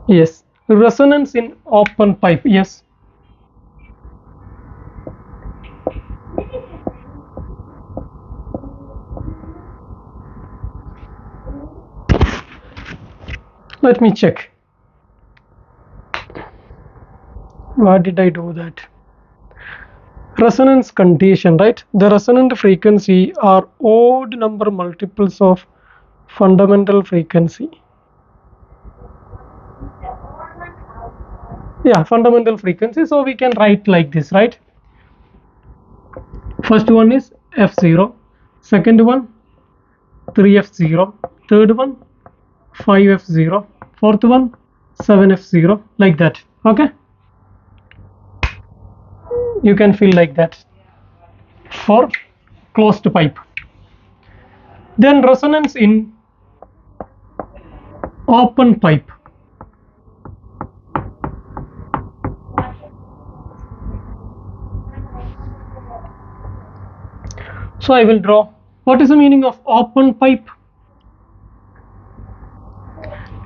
Yes. Resonance in open pipe. Yes. Let me check. Why did I do that? Resonance condition, right? The resonant frequency are odd number multiples of fundamental frequency. Yeah, fundamental frequency. So we can write like this, right? First one is f0, second one 3f0, third one 5f0, fourth one 7f0, like that. Okay, you can feel like that for closed pipe. Then resonance in open pipe. So I will draw. What is the meaning of open pipe?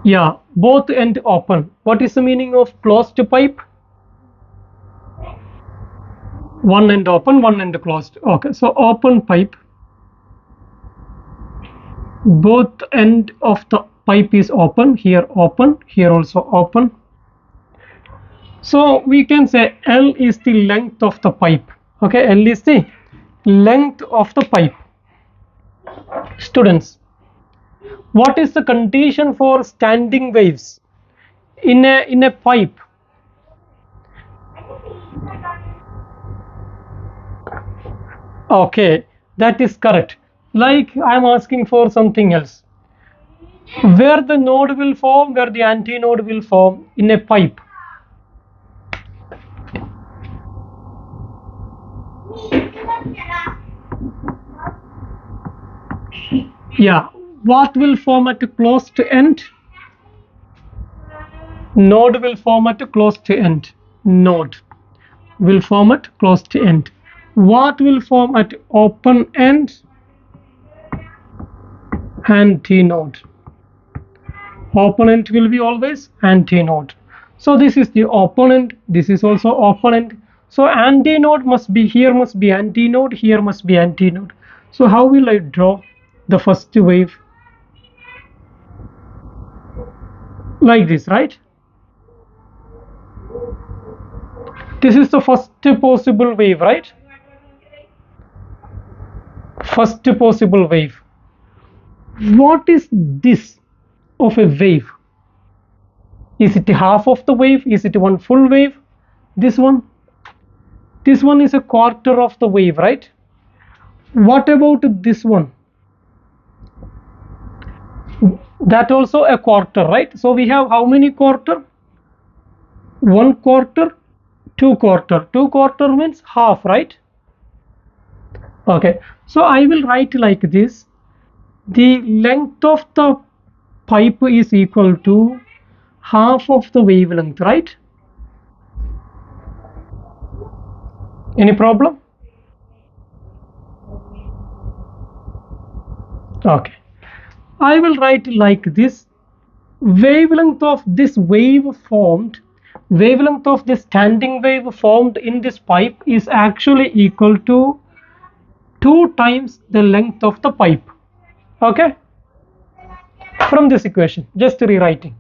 Yeah, both end open. What is the meaning of closed pipe? One end open, one end closed. Okay, so open pipe, both end of the pipe is open. Here open, here also open. So we can say L is the length of the pipe. Okay, L is the length of the pipe. Students, what is the condition for standing waves in a pipe? Okay, that is correct. Like I am asking for something else. Where the node will form, where the antinode will form in a pipe. Yeah, what will form at a closed end? Node will form at a closed end. Node will form at closed end. What will form at open end? Antinode. Open end will be always antinode. So this is the open end. This is also open end. So antinode must be here, must be antinode, here must be antinode. So how will I draw the first wave? Like this, right? This is the first possible wave, right? First possible wave. What is this of a wave? Is it half of the wave? Is it one full wave? This one is a quarter of the wave, right? What about this one? That also a quarter, right? So we have how many quarter? One quarter, two quarter. Two quarter means half, right? Okay, so I will write like this. The length of the pipe is equal to half of the wavelength, right? Any problem? Okay, I will write like this. Wavelength of this wave formed, wavelength of this standing wave formed in this pipe is actually equal to 2 times the length of the pipe. Okay, from this equation, just rewriting.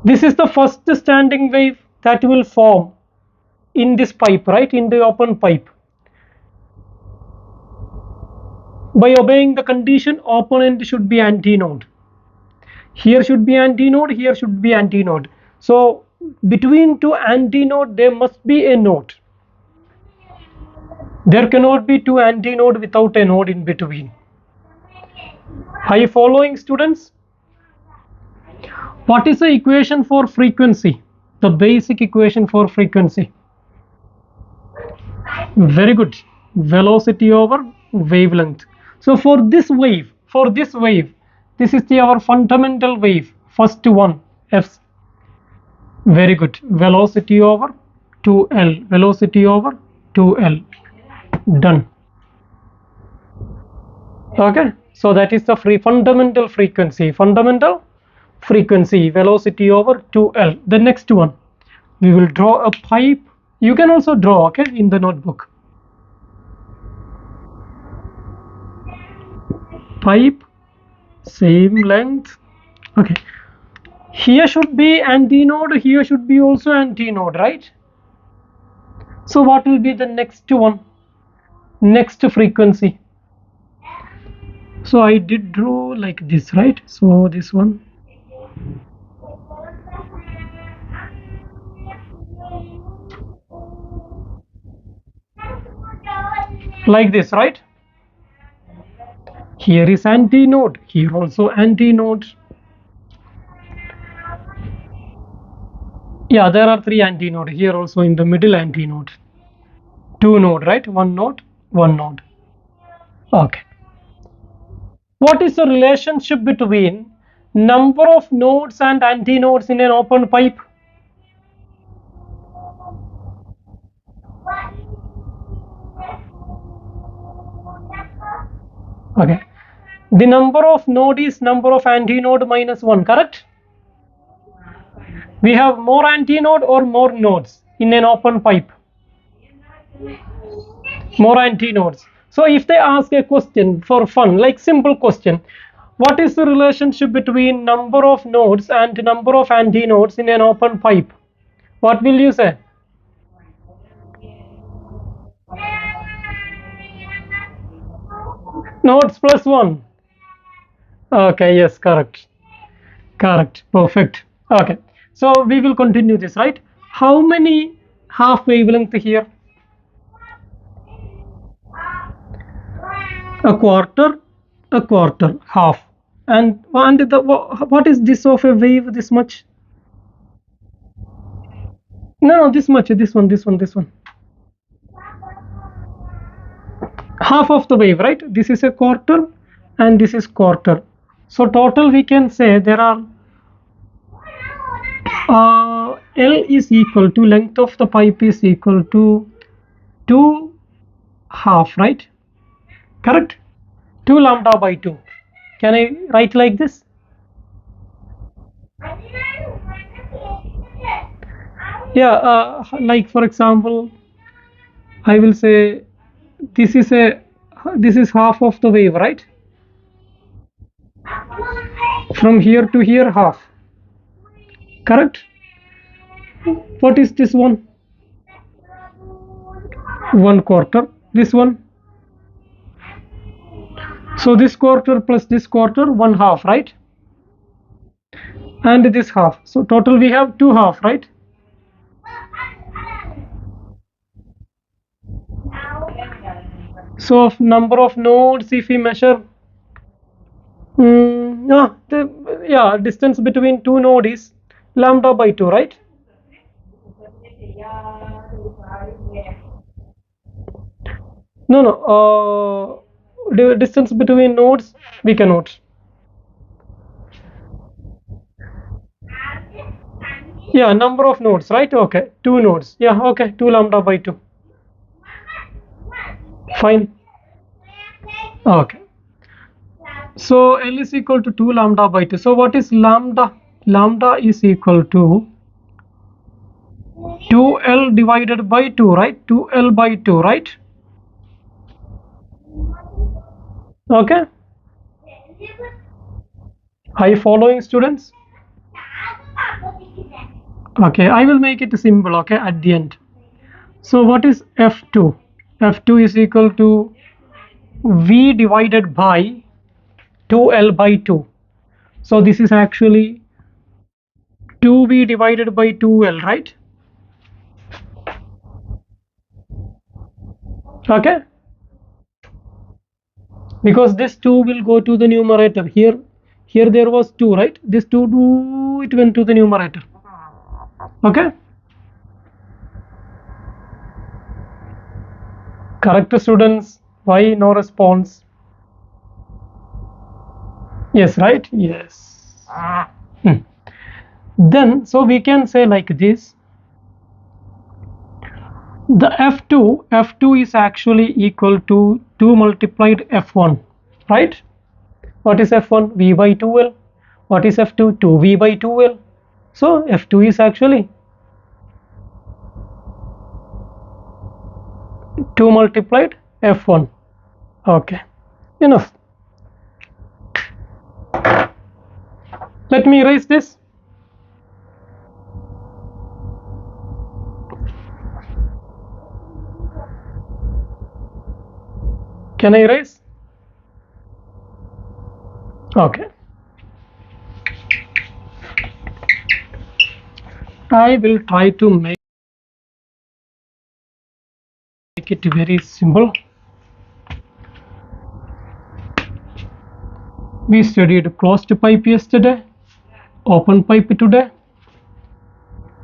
This is the first standing wave that will form in this pipe, right, in the open pipe. By obeying the condition, open end should be antinode. Here should be antinode, here should be antinode. So between two antinode there must be a node. There cannot be two antinode without a node in between. Are you following, students? What is the equation for frequency? The basic equation for frequency. Very good. Velocity over wavelength. So for this wave, this is our fundamental wave. First one, f. Very good. Velocity over 2L. Velocity over 2L. Done. Okay, so that is the fundamental frequency, velocity over 2L. The next one, we will draw a pipe. You can also draw, okay, in the notebook. Pipe, same length. Okay, here should be antinode, here should be also antinode, right? So what will be the next one, next frequency? So I did draw like this, right? So this one, like this, right? Here is antinode, here also antinode. Yeah, there are 3 antinode, here also in the middle antinode. 2 node, right? 1 node, 1 node. Okay. What is the relationship between number of nodes and antinodes in an open pipe? Okay. The number of node is number of antinode minus 1, correct? We have more antinode or more nodes in an open pipe? More antinodes. So if they ask a question for fun, like simple question, what is the relationship between number of nodes and number of antinodes in an open pipe? What will you say? Nodes plus 1. Okay, yes, correct. Correct, perfect. Okay, so we will continue this, right? How many half wavelength here? A quarter, half. And the what is this of a wave this much? No, this much, this one. Half of the wave, right? This is a quarter and this is quarter. So total we can say there are L is equal to length of the pipe is equal to 2 half, right? Correct? 2 lambda by 2. Can I write like this? Yeah, like for example, I will say this is half of the wave, right? From here to here, half. Correct? What is this one? 1 quarter. This one. So this quarter plus this quarter, 1 half, right? And this half. So total we have 2 half, right? So number of nodes, if we measure, distance between 2 nodes is lambda by 2, right? No. The distance between nodes we cannot. Yeah, number of nodes, right? Okay, 2 nodes. Yeah, okay, 2 lambda by 2. Fine. Okay. So L is equal to 2 lambda by 2. So what is lambda? Lambda is equal to 2L divided by 2, right? 2L by 2, right? Okay. Are you following, students? Okay, I will make it simple, okay, at the end. So what is F2? F2 is equal to V divided by 2L by 2. So this is actually 2V divided by 2L, right? Okay, because this 2 will go to the numerator. Here there was 2, right? This 2 it went to the numerator. Okay, correct, students? Why no response? Yes, right? Yes. Then so we can say like this, the F2 is actually equal to 2 multiplied F1. right? What is f1? V by 2l. What is f2? 2v by 2l. So f2 is actually 2 multiplied f1. Okay, enough. Let me erase this. Can I erase? Okay. I will try to make it very simple. We studied closed pipe yesterday, open pipe today,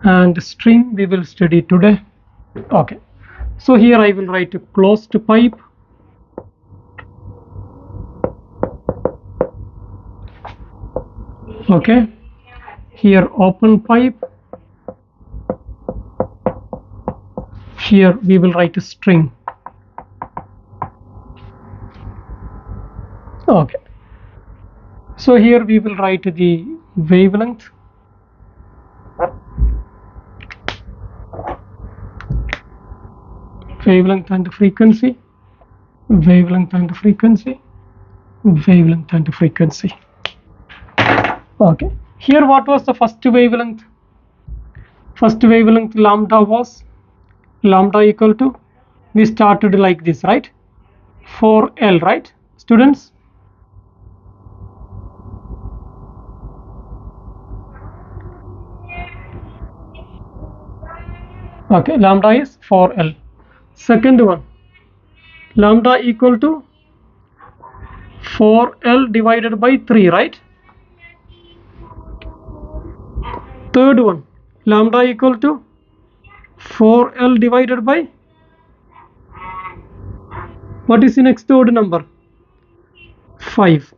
and string we will study today. Okay, so here I will write closed pipe, okay, here open pipe, here we will write a string. Okay, so here we will write the wavelength, wavelength and frequency, wavelength and frequency, wavelength and frequency. Okay, here what was the first wavelength? First wavelength lambda was lambda equal to, we started like this, right? 4L, right, students? Okay, lambda is 4L. Second one, lambda equal to 4L divided by 3, right? Third one, lambda equal to 4L divided by, what is the next odd number? 5.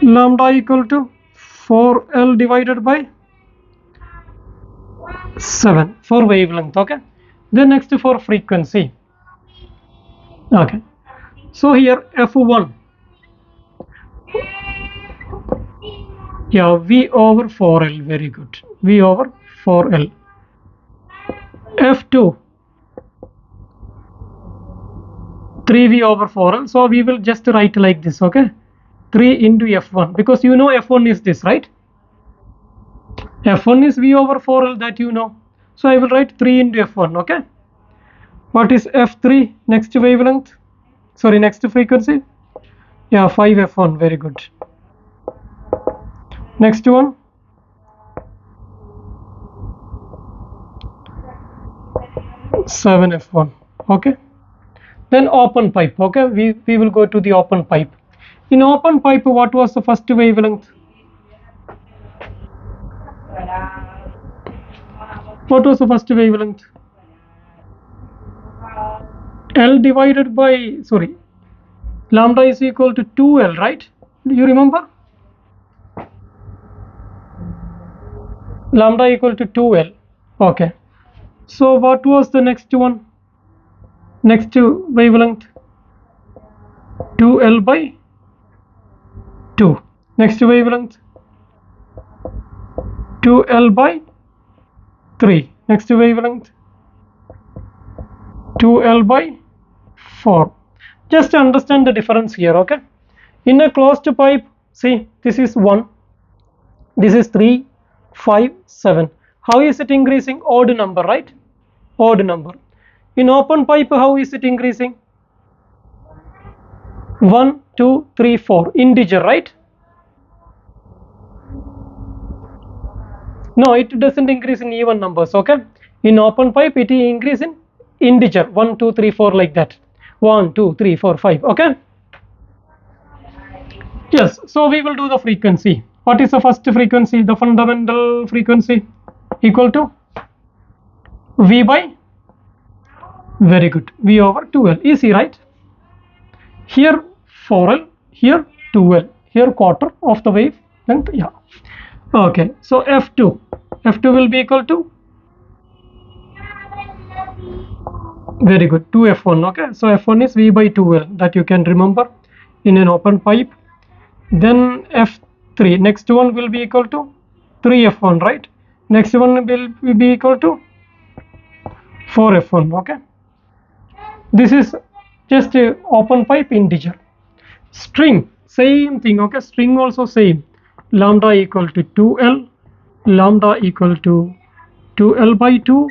Lambda equal to 4L divided by 7 for wavelength. Okay, then next for frequency. Okay, so here f1, yeah, V over 4L, very good, V over 4L. f2, 3V over 4L, so we will just write like this, okay, 3 into f1, because you know f1 is this, right? f1 is V over 4L, that you know, so I will write 3 into f1. Okay, what is f3? Next wavelength, sorry, next frequency, yeah, 5f1, very good. Next one, seven f1. Okay, then open pipe. Okay, we will go to the open pipe. In open pipe, what was the first wavelength? What was the first wavelength? L divided by, sorry, lambda is equal to 2L, right? Do you remember? Lambda equal to 2L. Okay, so what was the next one? Next wavelength, 2L by 2. Next wavelength, 2L by 3. Next wavelength, 2L by 4. Just understand the difference here. Okay, in a closed pipe, see, this is 1, this is 3, 5, 7. How is it increasing? Odd number, right? Odd number. In open pipe, how is it increasing? 1, 2, 3, 4, integer, right? No, it doesn't increase in even numbers. Okay, in open pipe it increase in integer, 1, 2, 3, 4, like that, 1, 2, 3, 4, 5. Okay, yes, so we will do the frequency. What is the first frequency? The fundamental frequency equal to V by, very good, V over 2L. Easy, right? Here 4L, here 2L, here quarter of the wave length. Yeah, okay, so f2 will be equal to Very good. 2f1. Okay, so f1 is v by 2l, that you can remember in an open pipe. Then f3, next one will be equal to 3f1, right? Next one will be equal to 4f1. Okay, this is just a open pipe integer. String, same thing. Okay, string also same. Lambda equal to 2l, lambda equal to 2l by 2,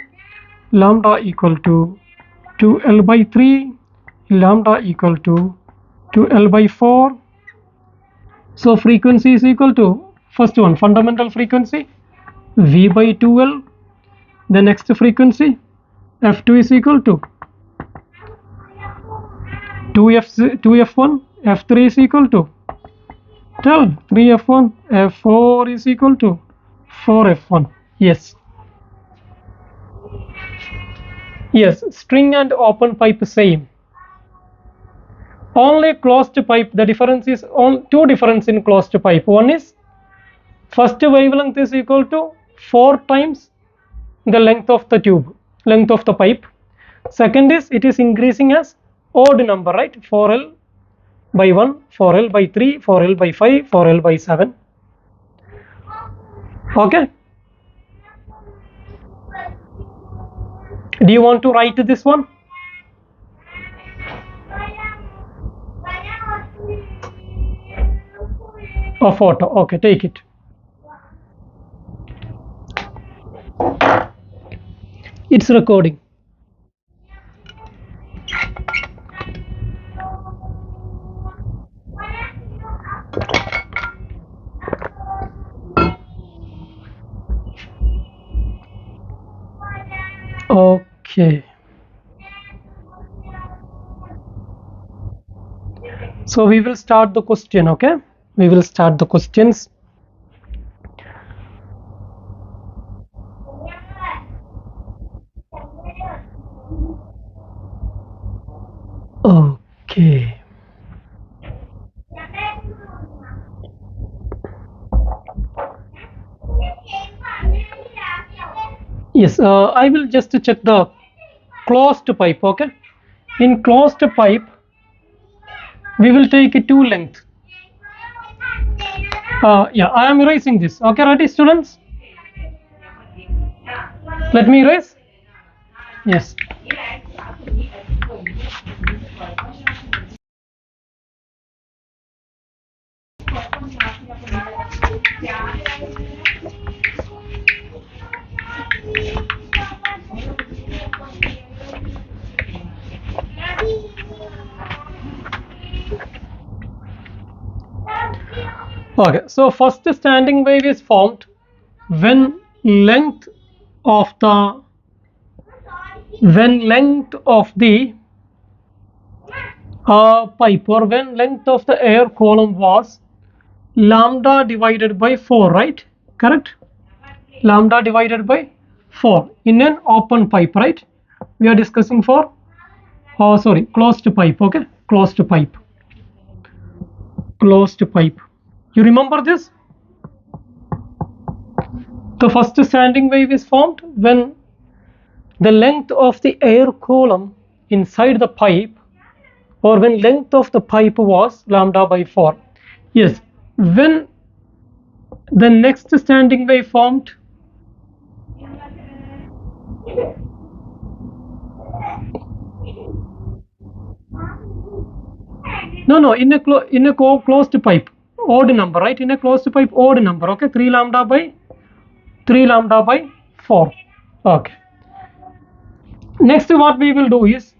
lambda equal to 2l by 3, lambda equal to 2l by 4. So frequency is equal to, first one, fundamental frequency v by 2l. The next frequency f2 is equal to 2f1, f3 is equal to 3f1, f4 is equal to 4f1. Yes, string and open pipe same. Only closed pipe, the difference is on two difference in closed pipe. One is first wavelength is equal to 4 times the length of the tube, length of the pipe. Second is it is increasing as odd number, right? 4l by 1, 4l by 3, 4l by 5, 4l by 7. Okay, do you want to write this one? A photo. Okay, take it. It's recording. Okay, so we will start the question. Okay, we will start the questions. Okay, yes, I will just check the closed pipe. Okay, in closed pipe we will take two length. Yeah, I am erasing this. Okay, ready students? Let me erase. Yes. Okay, so first standing wave is formed when length of the pipe, or when length of the air column was lambda divided by 4, right? Correct? Lambda divided by 4 in an open pipe, right? We are discussing for closed pipe. Okay, closed pipe. You remember this? The first standing wave is formed when the length of the air column inside the pipe, or when length of the pipe was lambda by 4. Yes, when the next standing wave formed, in a closed pipe, odd number, right? In a closed pipe, odd number. Okay, 3 lambda by 4. Okay, next what we will do is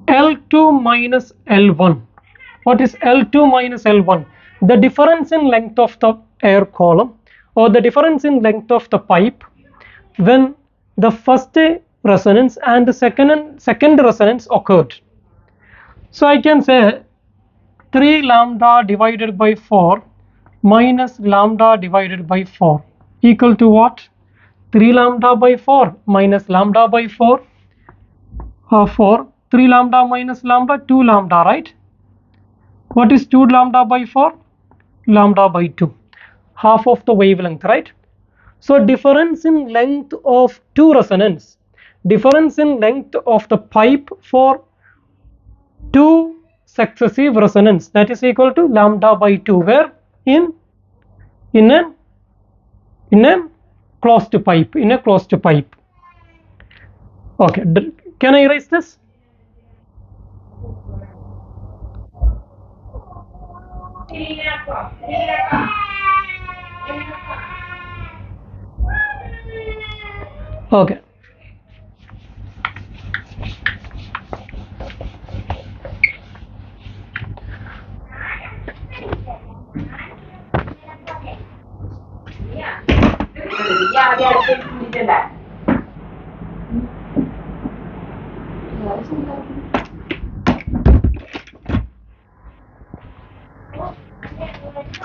L2 minus L1. What is L2 minus L1? The difference in length of the air column, or the difference in length of the pipe when the first resonance and the second resonance occurred. So I can say 3 lambda divided by 4 minus lambda divided by 4 equal to what? 3 lambda by 4 minus lambda by 4, 3 lambda minus lambda, 2 lambda, right? What is 2 lambda by 4? Lambda by 2, half of the wavelength, right? So difference in length of two resonance difference in length of the pipe for two successive resonance, that is equal to lambda by 2, where in a closed pipe, okay. Can I erase this? Okay.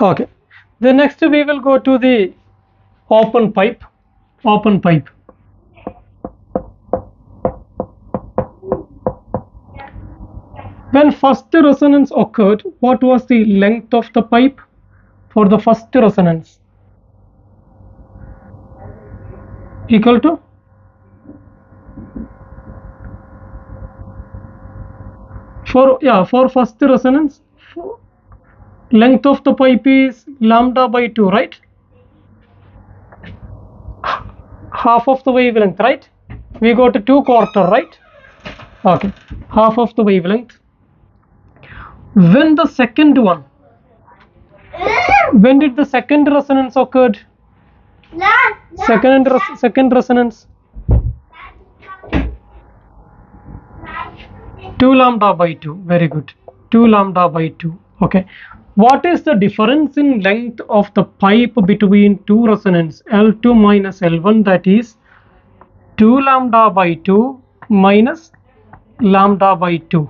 Okay. Then next we will go to the open pipe. When first resonance occurred, what was the length of the pipe for the first resonance? Equal to for first resonance, length of the pipe is lambda by 2, right? Half of the wavelength, right? We go to 2/4, right? Okay, half of the wavelength. When the second one, when did the second resonance occurred? Second resonance, 2 lambda by 2. Very good, 2 lambda by 2. Okay, what is the difference in length of the pipe between two resonance, L2 minus L1, that is 2 lambda by 2 minus lambda by 2.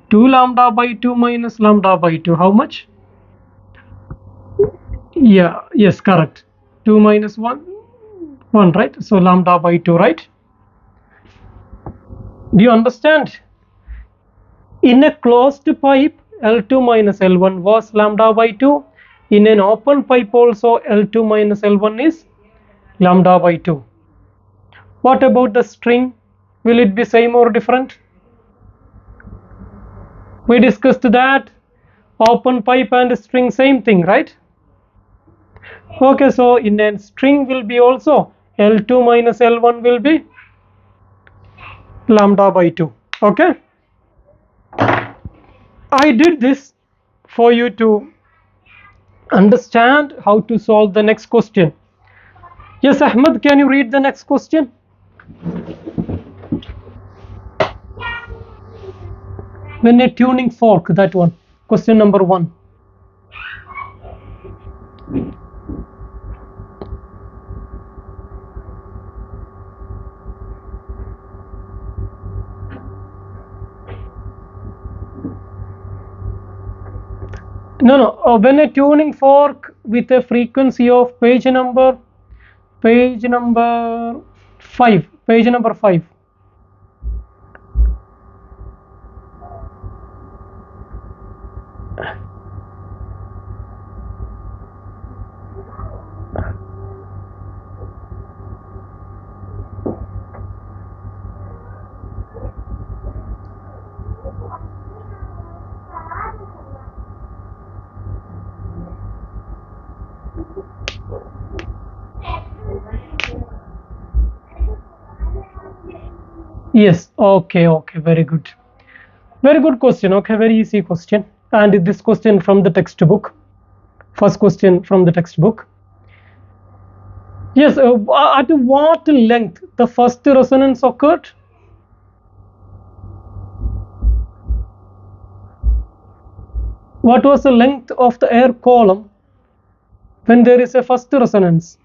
2 lambda by 2 minus lambda by 2, how much? Yeah, yes, correct. 2 minus 1, right? So lambda by 2, right? Do you understand? In a closed pipe, L2 minus L1 was lambda by 2. In an open pipe also, L2 minus L1 is lambda by 2. What about the string? Will it be same or different? We discussed that open pipe and string same thing, right? Okay, so in a string will be also L2 minus L1 will be lambda by 2. Okay, I did this for you to understand how to solve the next question. Yes, Ahmed, can you read the next question? When a tuning fork, that one, question number 1. No, when a tuning fork with a frequency of page number 5. Yes, okay, very good question. Okay, very easy question, and this question from the textbook, first question from the textbook. Yes, at what length the first resonance occurred? What was the length of the air column when there is a first resonance?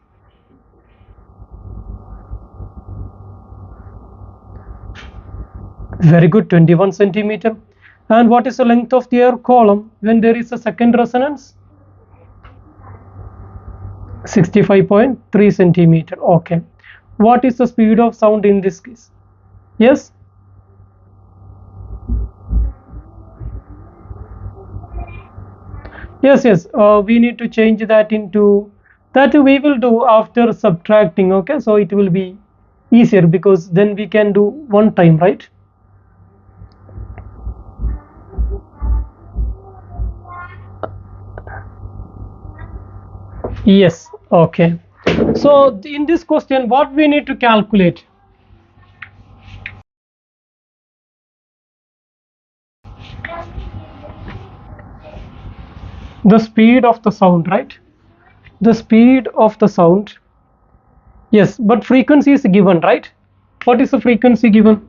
Very good, 21 centimeter. And what is the length of the air column when there is a second resonance? 65.3 centimeter. Okay, what is the speed of sound in this case? Yes, we need to change that into that. We will do after subtracting. Okay, so it will be easier, because then we can do one time, right? Yes, okay. So in this question, what we need to calculate? The speed of the sound, right? The speed of the sound. Yes, but frequency is given, right? What is the frequency given?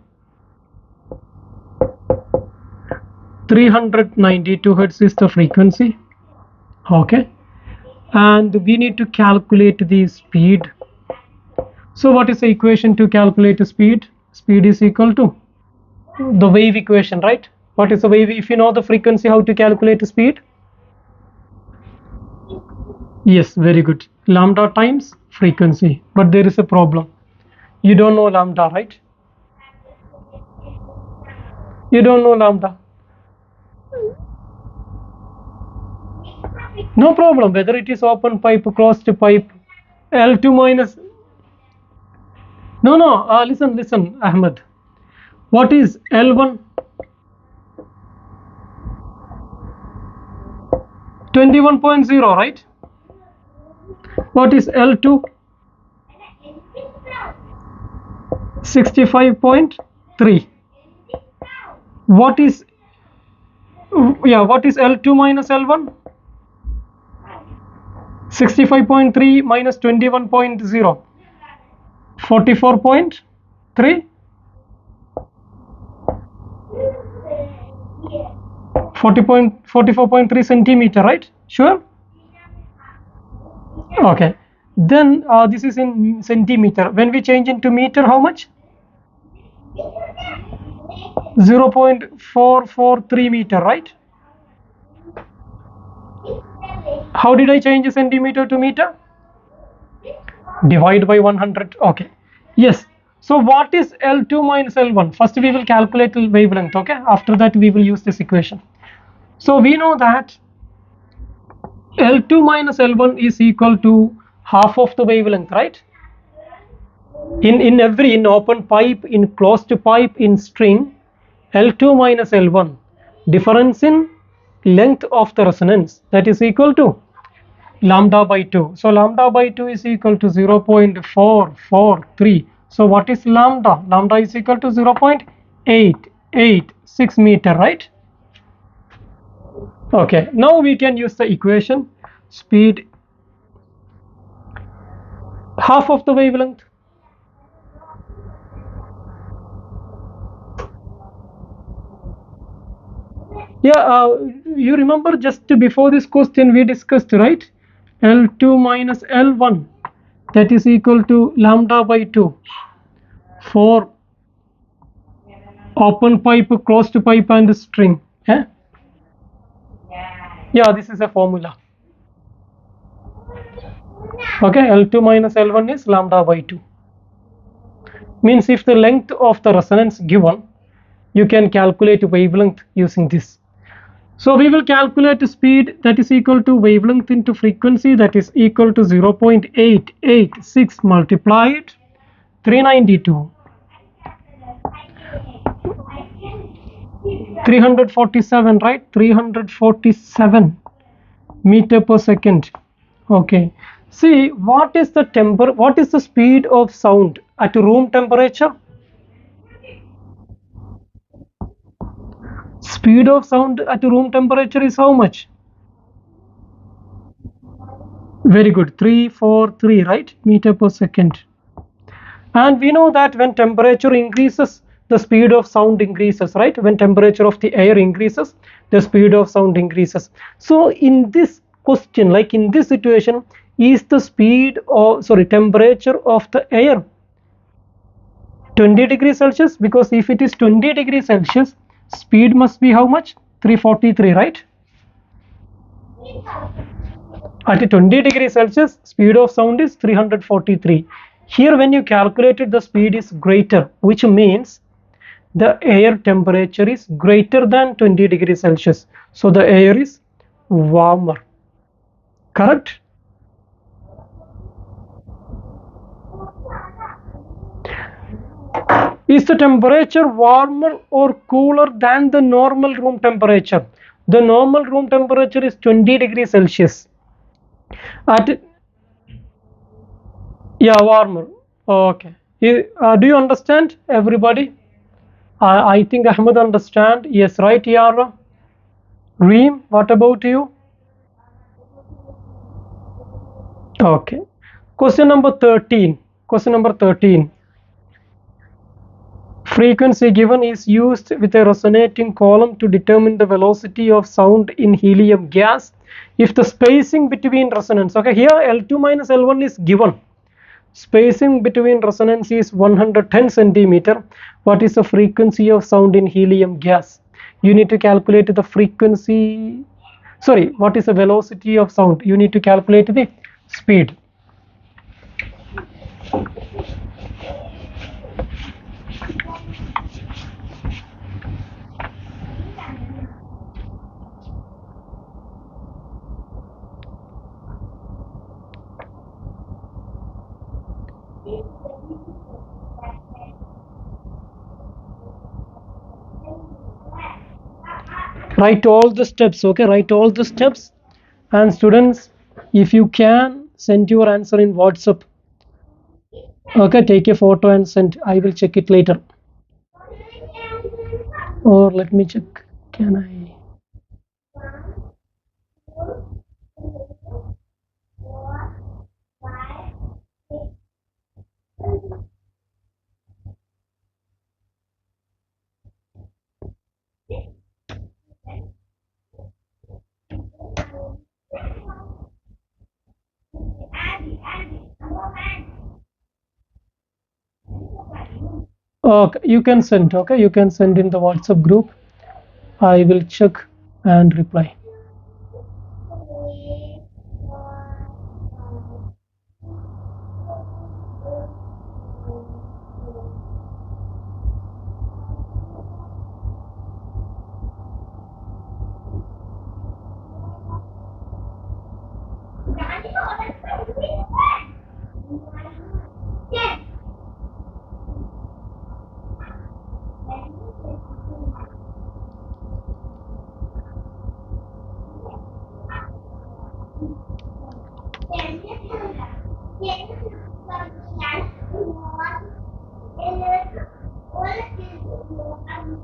392 hertz is the frequency. Okay. And we need to calculate the speed. So what is the equation to calculate the speed? Speed is equal to the wave equation, right? What is the wave? If you know the frequency, how to calculate the speed? Yes, very good. Lambda times frequency. But there is a problem. You don't know lambda, right? You don't know lambda. No problem. Whether it is open pipe, closed pipe, L2 minus. No. Listen, Ahmed. What is L1? 21.0, right? What is L2? 65.3. What is L2 minus L1? 65.3 minus 21.0. 44.3. 44.3 centimeter, right? Sure. Okay. Then this is in centimeter. When we change into meter, how much? 0.443 meter, right? How did I change centimeter to meter? Divide by 100. Okay. Yes. So what is L2 minus L1? First we will calculate the wavelength. Okay. After that we will use this equation. So we know that L2 minus L1 is equal to half of the wavelength, right? In open pipe, in closed pipe, in string, L2 minus L1, difference in length of the resonance, that is equal to lambda by 2. So lambda by 2 is equal to 0.443. So what is lambda? Lambda is equal to 0.886 meter, right? Okay, now we can use the equation. Speed half of the wavelength. Yeah, you remember just before this question we discussed, right? L2 minus L1, that is equal to lambda by 2 for open pipe, closed pipe and string. Yeah, this is a formula. Okay, L2 minus L1 is lambda by 2. Means if the length of the resonance given, you can calculate wavelength using this. So we will calculate speed, that is equal to wavelength into frequency, that is equal to 0.886 multiplied 392. 347, right? 347 meter per second. Okay. See, what is the speed of sound at room temperature? Speed of sound at room temperature is how much? Very good, 343, right? Meter per second. And we know that when temperature increases, the speed of sound increases, right? When temperature of the air increases, the speed of sound increases. So in this question, like in this situation, is the temperature of the air 20 degrees Celsius? Because if it is 20 degrees Celsius, speed must be how much? 343, right? At 20 degrees Celsius, speed of sound is 343. Here when you calculated, the speed is greater, which means the air temperature is greater than 20 degrees Celsius. So the air is warmer. Correct? Is the temperature warmer or cooler than the normal room temperature? The normal room temperature is 20 degrees Celsius. At Yeah, warmer. Okay. Do you understand, everybody? I think Ahmed understand. Yes, right, Yara. Reem, what about you? Okay. Question number 13. Question number 13. Frequency given is used with a resonating column to determine the velocity of sound in helium gas if the spacing between resonance. Okay, here L2 minus L1 is given. Spacing between resonance is 110 centimeter. What is the frequency of sound in helium gas? You need to calculate the frequency. Sorry, what is the velocity of sound? You need to calculate the speed. Write all the steps. Okay, write all the steps. And students, if you can, send your answer in WhatsApp. Okay, take a photo and send. I will check it later. Or let me check. Can I? Okay, you can send. Okay, you can send in the WhatsApp group. I will check and reply.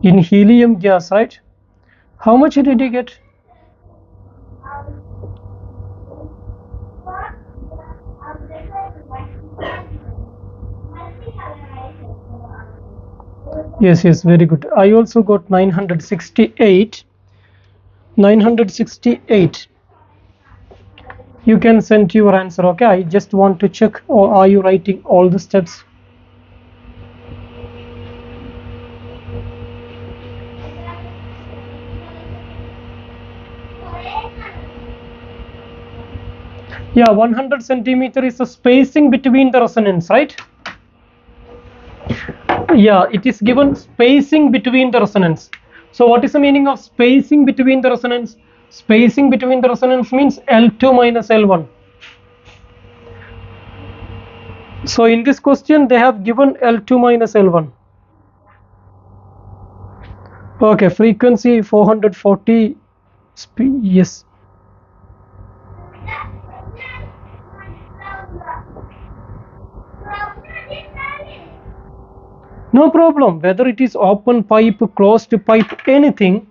In helium gas, right? How much did you get? Yes, very good. I also got 968. 968. You can send your answer. Okay, I just want to check, or are you writing all the steps? Yeah, 100 centimeter is the spacing between the resonance, right? Yeah, it is given spacing between the resonance. So what is the meaning of spacing between the resonance? Spacing between the resonance means L2 minus L1. So in this question they have given L2 minus L1. Okay, frequency 440. Yes. No problem, whether it is open pipe, closed pipe, anything,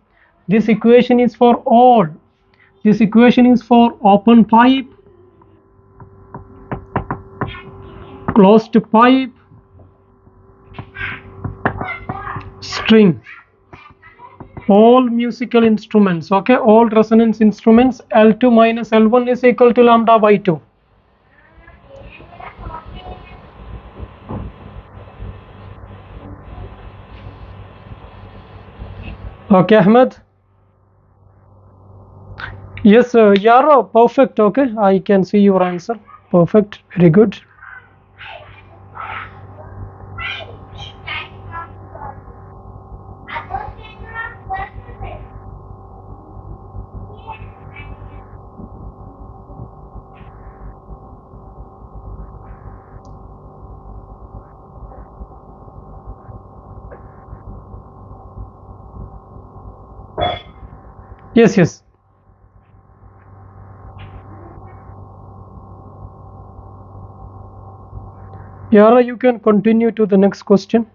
this equation is for all. This equation is for open pipe, closed pipe, string, all musical instruments. Okay, all resonance instruments, L2 minus L1 is equal to lambda by 2. Okay, Ahmed. Yes, Yara, perfect. Okay, I can see your answer. Perfect, very good. Yes, yes. Yara, you can continue to the next question.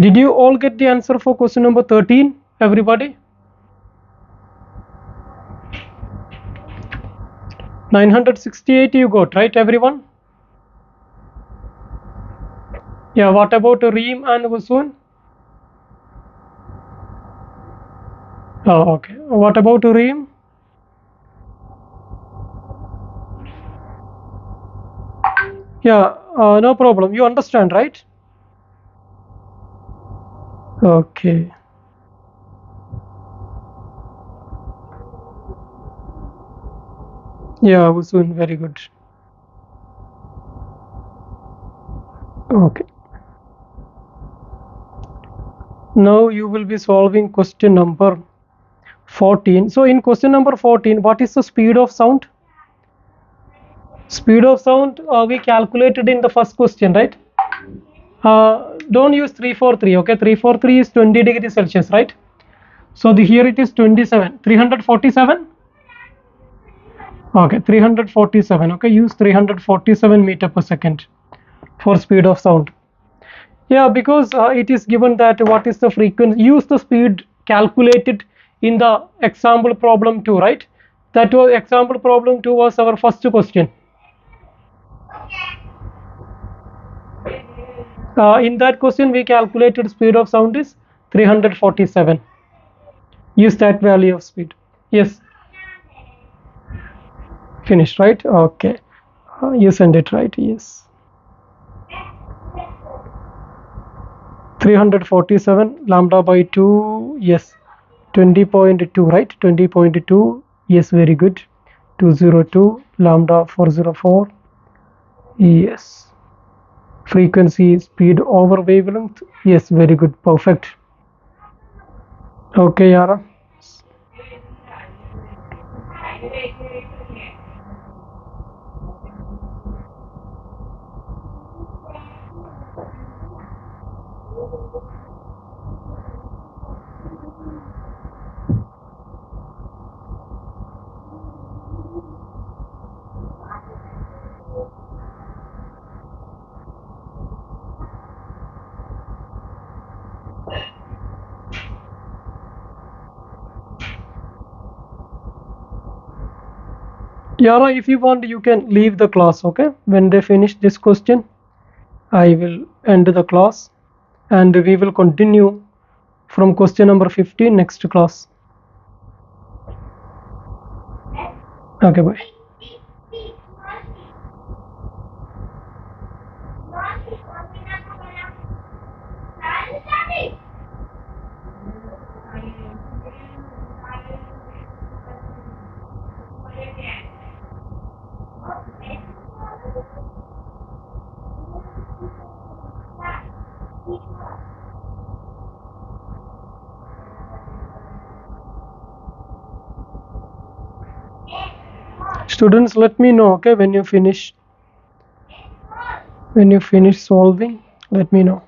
Did you all get the answer for question number 13, everybody? 968 you got, right, everyone? Yeah, what about Reem and Husun? Oh, okay. What about Reem? Yeah, no problem. You understand, right? Okay. Yeah, Husun, very good. Okay. Now you will be solving question number 14. So in question number 14, what is the speed of sound? Speed of sound we calculated in the first question, right? Don't use 343, okay? 343 is 20 degrees Celsius, right? So here it is 27, 347. Okay, 347. Okay, use 347 meter per second for speed of sound. Yeah, because it is given that what is the frequency. Use the speed calculated in the example problem 2, right? That was example problem 2 was our first question. In that question we calculated speed of sound is 347. Use that value of speed. Yes, finished, right? Okay, you send it, right? Yes, 347 lambda by 2. Yes, 20.2, right? 20.2. Yes, very good. 202 lambda 404. Yes, frequency speed over wavelength. Yes, very good, perfect. Okay, Yara. Yara, if you want, you can leave the class, okay? When they finish this question, I will end the class and we will continue from question number 15 next class. Okay, bye. Students, let me know, okay, when you finish solving, let me know.